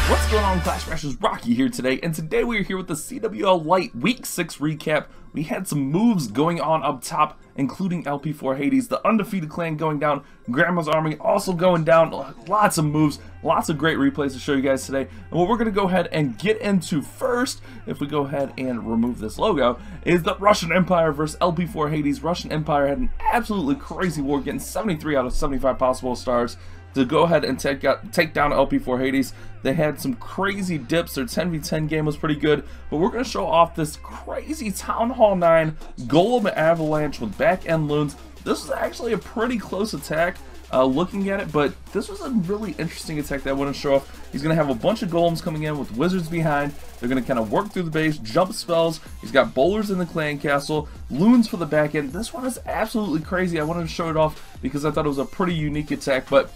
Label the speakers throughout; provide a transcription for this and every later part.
Speaker 1: What's going on, Clash Smashers? Rocky here today, and today we are here with the CWL Lite Week 6 recap. We had some moves going on up top, including LP4 Hades, the undefeated clan going down, Grandma's Army also going down. Lots of moves, lots of great replays to show you guys today. And what we're going to go ahead and get into first, if we go ahead and remove this logo, is the Russian Empire versus LP4 Hades. Russian Empire had an absolutely crazy war, getting 73 out of 75 possible stars to go ahead and take down LP4 Hades. They had some crazy dips. Their 10v10 game was pretty good, but we're going to show off this crazy Town Hall 9 Golem Avalanche with back end loons. This was actually a pretty close attack looking at it, but this was a really interesting attack that I want to show off. He's going to have a bunch of golems coming in with wizards behind. They're going to kind of work through the base, jump spells. He's got bowlers in the clan castle, loons for the back end. This one is absolutely crazy. I wanted to show it off because I thought it was a pretty unique attack, but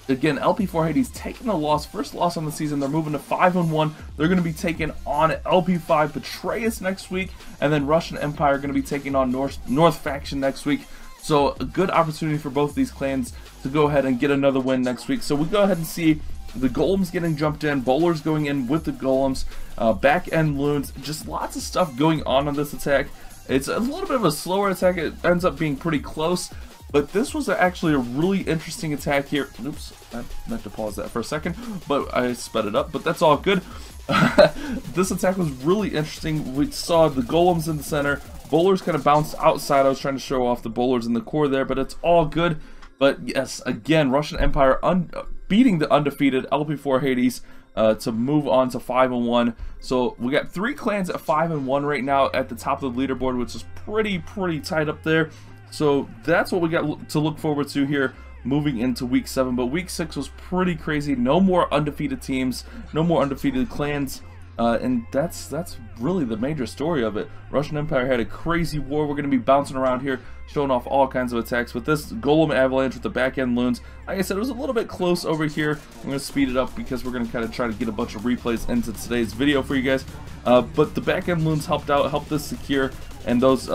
Speaker 1: again, LP4 Hades taking a loss, first loss on the season. They're moving to 5-1. They're going to be taking on LP5 Betrayus next week, and then Russian Empire going to be taking on North faction next week. So a good opportunity for both of these clans to go ahead and get another win next week. So we go ahead and see the golems getting jumped in, bowlers going in with the golems, back end loons, just lots of stuff going on this attack. It's a little bit of a slower attack. It ends up being pretty close. But this was actually a really interesting attack here. Oops, I meant to pause that for a second, but I sped it up, but that's all good. This attack was really interesting. We saw the golems in the center. Bowlers kind of bounced outside. I was trying to show off the bowlers in the core there, but it's all good. But yes, again, Russian Empire beating the undefeated LP4 Hades to move on to 5-1. So we got 3 clans at 5-1 right now at the top of the leaderboard, which is pretty tight up there. So that's what we got to look forward to here moving into week 7. But week 6 was pretty crazy. No more undefeated teams, no more undefeated clans, and that's really the major story of it. Russian Empire had a crazy war. We're going to be bouncing around here, showing off all kinds of attacks. But this Golem Avalanche with the back end loons, like I said, it was a little bit close over here. I'm going to speed it up because we're going to kind of try to get a bunch of replays into today's video for you guys. But the back end loons helped this secure, and those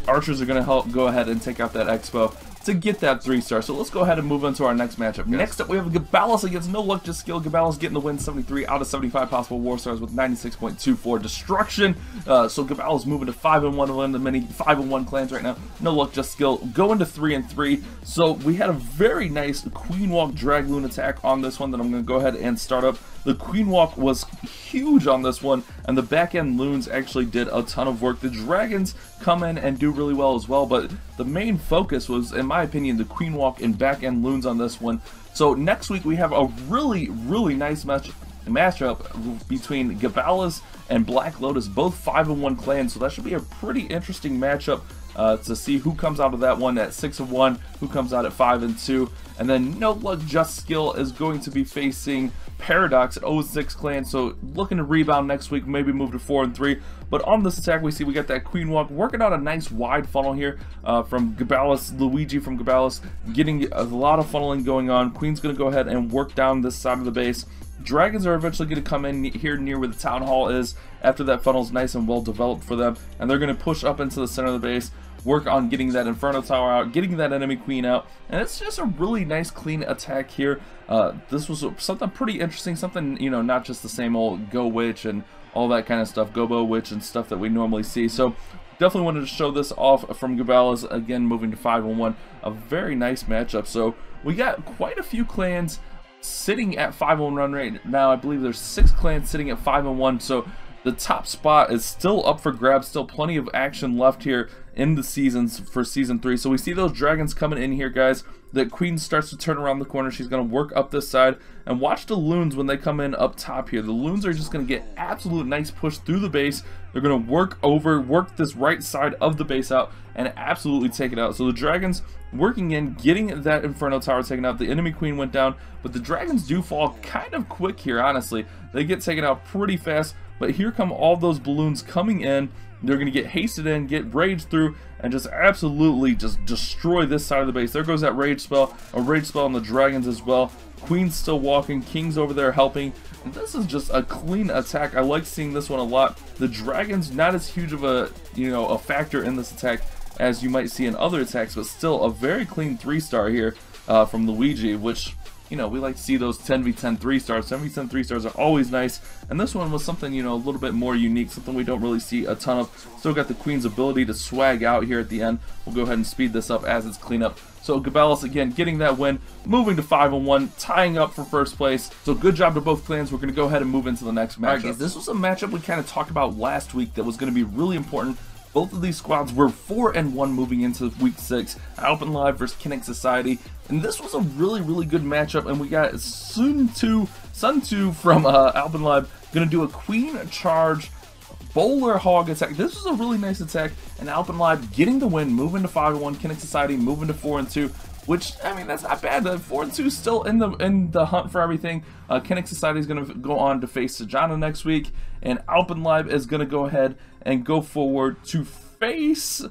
Speaker 1: archers are going to help go ahead and take out that expo to get that 3-star. So let's go ahead and move on to our next matchup. Next up, we have Gabalis against No Luck Just Skill. Gabalis getting the win, 73 out of 75 possible war stars with 96.24 destruction. So Gabalis moving to 5-1, one of the many 5-1 clans right now. No Luck Just Skill going to 3-3. So we had a very nice Queen Walk Dragloon attack on this one that I'm going to go ahead and start up. The Queen Walk was huge on this one, and the back end loons actually did a ton of work. The dragons come in and do really well as well, but the main focus was, in my opinion, the Queen Walk and back end loons on this one. So next week we have a really nice matchup between Gabalis and Black Lotus, both 5-1 clans. So that should be a pretty interesting matchup to see who comes out of that one at 6-1, who comes out at 5-2, and then No Luck Just Skill is going to be facing Paradox at 0-6 clan, so looking to rebound next week, maybe move to 4-3. But on this attack, we got that Queen Walk working out a nice wide funnel here from Gabalis, Luigi from Gabalis, getting a lot of funneling going on. Queen's going to go ahead and work down this side of the base. Dragons are eventually going to come in here near where the town hall is after that funnel's nice and well developed for them, and they're going to push up into the center of the base, work on getting that Inferno Tower out, getting that enemy queen out, and it's just a really nice clean attack here. This was something pretty interesting, something, you know, not just the same old Go Witch and all that kind of stuff, Gobo Witch and stuff that we normally see. So definitely wanted to show this off from Gabalis, again moving to 5-1, a very nice matchup. So we got quite a few clans sitting at 5-1 right now. I believe there's 6 clans sitting at 5-1, so the top spot is still up for grabs. Still plenty of action left here in the seasons for season 3. So we see those dragons coming in here, guys. The queen starts to turn around the corner. She's going to work up this side, and watch the loons when they come in up top here. The loons are just going to get absolute nice push through the base. They're going to work this right side of the base out and absolutely take it out. So the dragons working in, getting that Inferno Tower taken out. The enemy queen went down, but the dragons do fall kind of quick here, honestly. They get taken out pretty fast, but here come all those balloons coming in. They're going to get hasted in, get raged through, and just absolutely just destroy this side of the base. There goes that rage spell, a rage spell on the dragons as well. Queen's still walking, King's over there helping. And this is just a clean attack. I like seeing this one a lot. The dragons not as huge of a, a factor in this attack as you might see in other attacks, but still a very clean 3-star here from Luigi, which you know, we like to see those 10v10 3-stars. 10v10 3-stars are always nice, and this one was something, you know, a little bit more unique, something we don't really see a ton of. Still got the Queen's ability to swag out here at the end. We'll go ahead and speed this up as it's cleanup. So Gabelis again getting that win, moving to 5-1, tying up for first place. So good job to both clans. We're going to go ahead and move into the next matchup. Alright guys, this was a matchup we kind of talked about last week that was going to be really important. Both of these squads were 4-1 moving into week 6. Alpenlive versus Kinect Society, and this was a really good matchup. And we got Sun 2 from Alpenlive going to do a Queen charge bowler hog attack. This was a really nice attack, and Alpenlive getting the win, moving to 5-1. Kinect Society moving to 4-2. Which, I mean, that's not bad. 4-2 still in the hunt for everything. Kinect Society is going to go on to face Sajana next week, and Alpenlive is going to go ahead and go forward to face.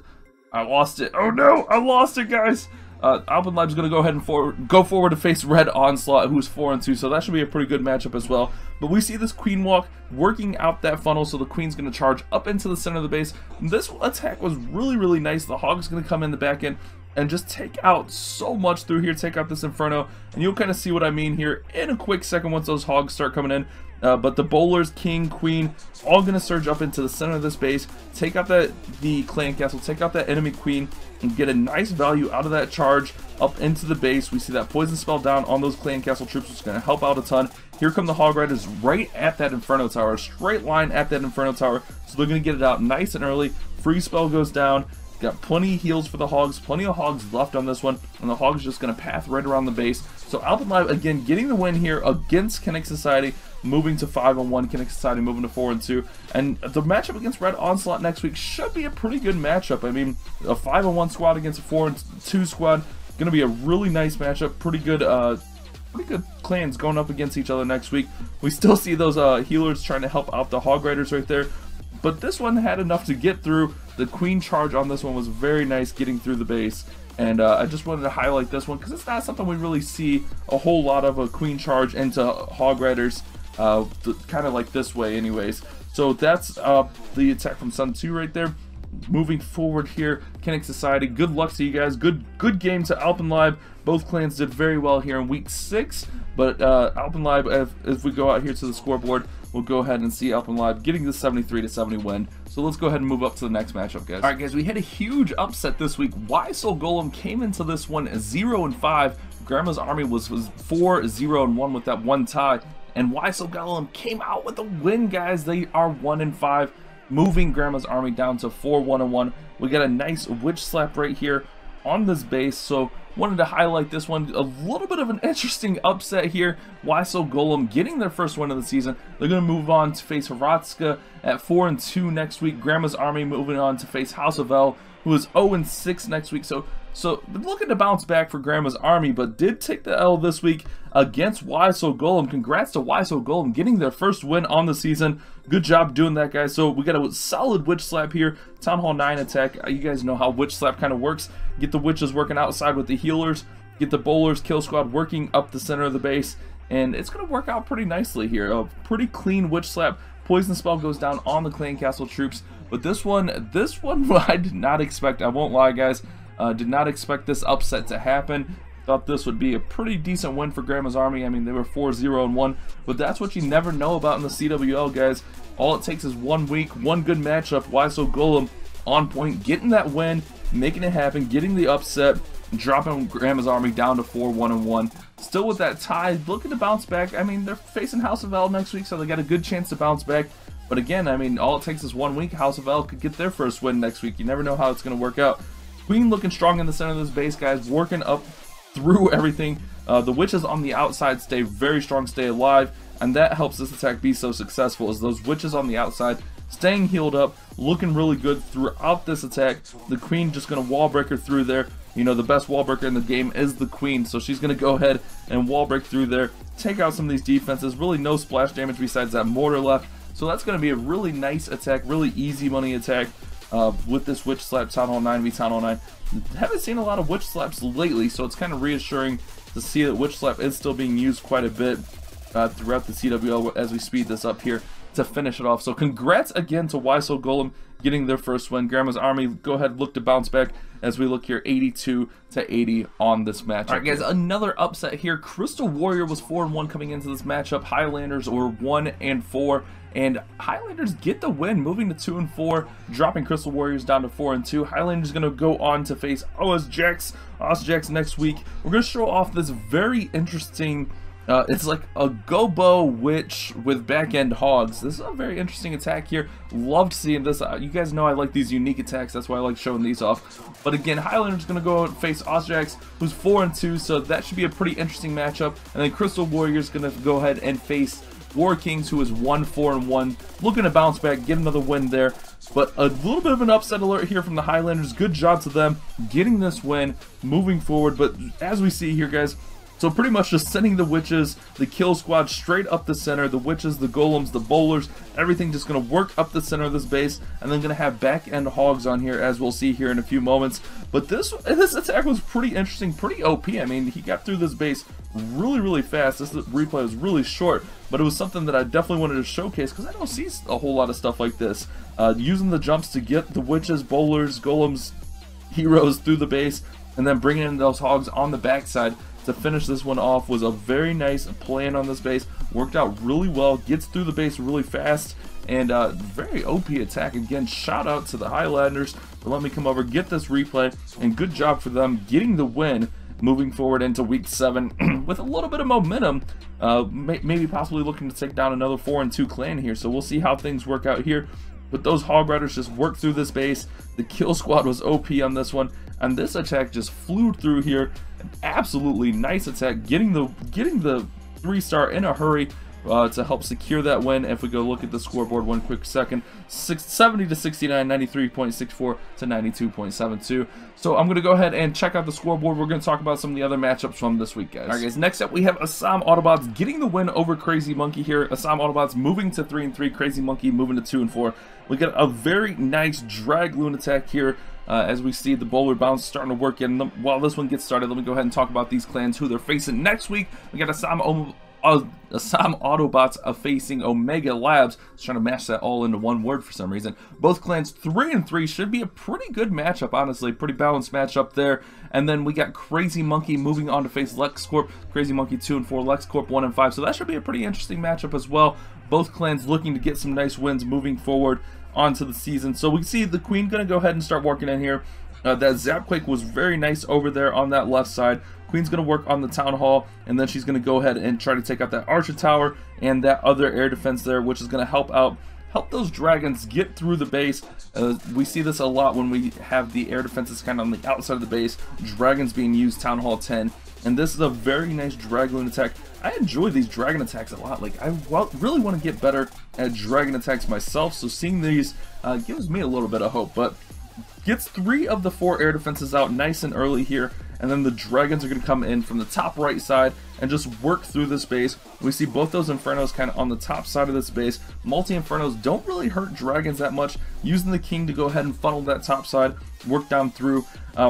Speaker 1: I lost it. Oh no, I lost it, guys. Alpenlive is going to go ahead and go forward to face Red Onslaught, who's 4-2, so that should be a pretty good matchup as well. But we see this Queen walk working out that funnel, so the Queen's going to charge up into the center of the base. This attack was really nice. The Hog's going to come in the back end and just take out so much through here, take out this Inferno, and you'll kind of see what I mean here in a quick second once those Hogs start coming in. But the bowlers, King, Queen, all going to surge up into the center of this base, take out the clan castle, take out that enemy Queen, and get a nice value out of that charge up into the base. We see that poison spell down on those clan castle troops, which is going to help out a ton. Here come the Hog Riders right at that Inferno Tower, straight line at that Inferno Tower, so they're going to get it out nice and early. Free spell goes down. Got plenty of heals for the Hogs, plenty of Hogs left on this one, and the Hogs just going to path right around the base. So Alpenlive again getting the win here against Kinect Society, moving to 5-1, Kinect Society moving to 4-2. And the matchup against Red Onslaught next week should be a pretty good matchup. I mean, a 5-1 squad against a 4-2 squad, going to be a really nice matchup. Pretty good clans going up against each other next week. We still see those healers trying to help out the Hog Riders right there. But this one had enough to get through. The Queen charge on this one was very nice getting through the base. And I just wanted to highlight this one because it's not something we really see a whole lot of, a Queen charge into Hog Riders, kind of like this way anyways. So that's the attack from Sun 2 right there. Moving forward here, Kinect Society, good luck to you guys. Good game to Alpenlive. Both clans did very well here in week 6. But Alpenlive, as we go out here to the scoreboard, we'll go ahead and see Alpenlive getting the 73-70 win. So let's go ahead and move up to the next matchup, guys. Alright guys, we had a huge upset this week. YSO Golem came into this one 0-5. Grandma's Army was 4-0-1 with that one tie. And YSO Golem came out with a win, guys. They are 1-5. Moving Grandma's Army down to 4-1-1. We got a nice witch slap right here on this base, so wanted to highlight this one. A little bit of an interesting upset here. YSO Golem getting their first win of the season. They're going to move on to face Haratska at 4-2 next week. Grandma's Army moving on to face House of L, who is 0-6 next week. So looking to bounce back for Grandma's Army, but did take the L this week against YSO Golem. Congrats to YSO Golem getting their first win on the season. Good job doing that, guys. So we got a solid witch slap here. Town Hall 9 attack. You guys know how witch slap kind of works. Get the witches working outside with the healers. Get the bowlers, kill squad working up the center of the base. And it's going to work out pretty nicely here. A pretty clean witch slap. Poison spell goes down on the clan castle troops. But this one I did not expect. I won't lie, guys. Did not expect this upset to happen. Thought this would be a pretty decent win for Grandma's Army. I mean, they were 4-0-1, but that's what you never know about in the CWL, guys. All it takes is 1 week, one good matchup. YSO Golem on point, getting that win, making it happen, getting the upset, dropping Grandma's Army down to 4-1-1. Still with that tie, looking to bounce back. I mean, they're facing House of L next week, so they got a good chance to bounce back. But again, I mean, all it takes is 1 week. House of L could get their first win next week. You never know how it's going to work out. Queen looking strong in the center of this base, guys, working up through everything. The witches on the outside stay very strong, stay alive, and that helps this attack be so successful, as those witches on the outside staying healed up, looking really good throughout this attack. The Queen just going to wall break her through there. You know, the best wall breaker in the game is the Queen, so she's going to go ahead and wall break through there, take out some of these defenses. Really no splash damage besides that mortar left, so that's going to be a really nice attack, really easy money attack. With this witch slap, Town Hall 9 v Town Hall 9. Haven't seen a lot of witch slaps lately, so it's kind of reassuring to see that witch slap is still being used quite a bit throughout the CWL as we speed this up here. to finish it off. So congrats again to YSO Golem getting their first win. Grandma's Army, go ahead, look to bounce back as we look here, 82-80 on this matchup. All right, guys, another upset here. Crystal Warrior was 4-1 coming into this matchup. Highlanders were 1-4, and Highlanders get the win, moving to 2-4, dropping Crystal Warriors down to 4-2. Highlanders going to go on to face OSJax next week. We're going to show off this very interesting. It's like a Gobo Witch with back-end hogs. This is a very interesting attack here. Loved seeing this. You guys know I like these unique attacks. That's why I like showing these off. But again, Highlander's going to go and face OSJax, who's 4-2, so that should be a pretty interesting matchup. And then Crystal Warrior's going to go ahead and face War Kings, who is 1-4-1. Looking to bounce back, get another win there. But a little bit of an upset alert here from the Highlanders. Good job to them getting this win, moving forward. But as we see here, guys, so pretty much just sending the witches, the kill squad straight up the center, the witches, the golems, the bowlers, everything just going to work up the center of this base, and then going to have back-end hogs on here, as we'll see here in a few moments. But this attack was pretty interesting, pretty OP. I mean, he got through this base really fast. This replay was really short, but it was something that I definitely wanted to showcase because I don't see a whole lot of stuff like this. Using the jumps to get the witches, bowlers, golems, heroes through the base, and then bringing in those hogs on the backside to finish this one off was a very nice plan on this base. Worked out really well, gets through the base really fast, and very OP attack. Again, shout out to the Highlanders for letting me come over, get this replay, and good job for them getting the win, moving forward into week 7 with a little bit of momentum, maybe possibly looking to take down another 4-2 clan here. So we'll see how things work out here. But those Hog Riders just worked through this base. The kill squad was OP on this one, and this attack just flew through here. An absolutely nice attack, getting the 3-star in a hurry to help secure that win. If we go look at the scoreboard one quick second, 70-69, 93.64 to 92.72. So I'm going to go ahead and check out the scoreboard. We're going to talk about some of the other matchups from this week, guys. All right, guys, next up we have Assam Autobots getting the win over Crazy Monkey here. Assam Autobots moving to 3-3, Crazy Monkey moving to 2-4. We got a very nice drag loon attack here. As we see the bowler bounce starting to work in. While this one gets started, let me go ahead and talk about these clans, who they're facing next week. We got Assam Autobots facing Omega Labs. Just trying to mash that all into one word for some reason. Both clans 3-3, should be a pretty good matchup, honestly. Pretty balanced matchup there. And then we got Crazy Monkey moving on to face LexCorp. Crazy Monkey 2-4, LexCorp 1-5. So that should be a pretty interesting matchup as well. Both clans looking to get some nice wins moving forward onto the season. So we see the Queen going to go ahead and start working in here. That Zapquake was very nice over there on that left side. Queen's going to work on the Town Hall, and then she's going to go ahead and try to take out that Archer Tower and that other air defense there, which is going to help those dragons get through the base. We see this a lot when we have the air defenses kind of on the outside of the base, dragons being used Town Hall 10, and this is a very nice Dragoon attack. I enjoy these dragon attacks a lot. Like, I really want to get better at dragon attacks myself, so seeing these gives me a little bit of hope. But gets 3 of the 4 air defenses out nice and early here, and then the dragons are going to come in from the top right side and just work through this base. We see both those Infernos kind of on the top side of this base. Multi-Infernos don't really hurt dragons that much, using the King to go ahead and funnel that top side, work down through.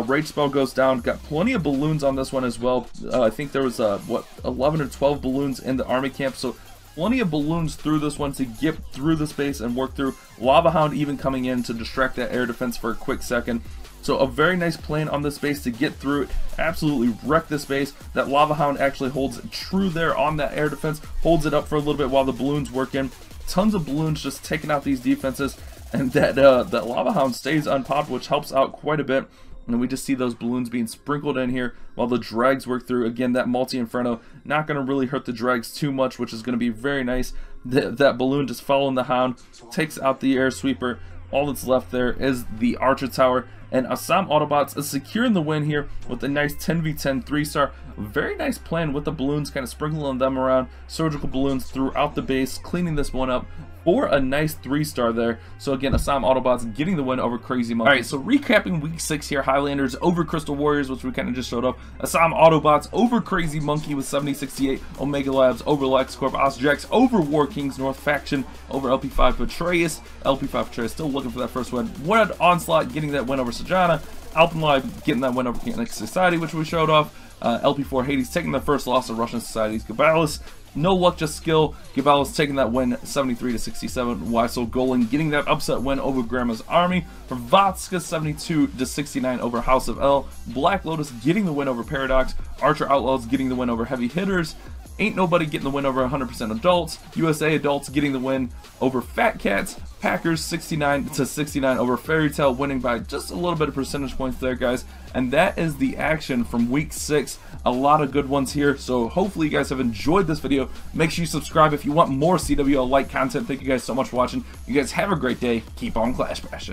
Speaker 1: Rage spell goes down. Got plenty of balloons on this one as well. I think there was, 11 or 12 balloons in the army camp, so plenty of balloons through this one to get through the space and work through. Lava Hound even coming in to distract that air defense for a quick second. So a very nice plan on this base to get through it, absolutely wreck this base. That Lava Hound actually holds true there on that air defense, holds it up for a little bit while the balloons work in. Tons of balloons just taking out these defenses, and that Lava Hound stays unpopped, which helps out quite a bit. And we just see those balloons being sprinkled in here while the drags work through. Again, that multi-inferno not going to really hurt the drags too much, which is going to be very nice. That balloon just following the Hound takes out the air sweeper. All that's left there is the Archer Tower, and Assam Autobots is securing the win here with a nice 10v10 3-star. Very nice plan with the balloons, kind of sprinkling them around, surgical balloons throughout the base, cleaning this one up for a nice 3-star there. So again, Assam Autobots getting the win over Crazy Monkey. Alright, so recapping week 6 here, Highlanders over Crystal Warriors, which we kind of just showed up. Assam Autobots over Crazy Monkey with 70-68. Omega Labs over LexCorp. OSJax over War Kings. North Faction over LP5 Patreus. LP5 Patreus still looking for that first win. Wood Onslaught getting that win over Sajana. Alpenlive getting that win over Kinetic Society, which we showed off. LP4 Hades taking their first loss to Russian Society's Gabalis. No luck, just skill. Gabalis taking that win 73-67. Weissel Golan getting that upset win over Grandma's Army. Hrvatska 72-69 over House of L. Black Lotus getting the win over Paradox. Archer Outlaws getting the win over Heavy Hitters. Ain't Nobody getting the win over 100% Adults. USA Adults getting the win over Fat Cats. Packers 69-69 over Fairy Tale, winning by just a little bit of percentage points there, guys. And that is the action from week 6. A lot of good ones here, so hopefully you guys have enjoyed this video. Make sure you subscribe if you want more CWL Lite content. Thank you guys so much for watching. You guys have a great day. Keep on Clash Bashing.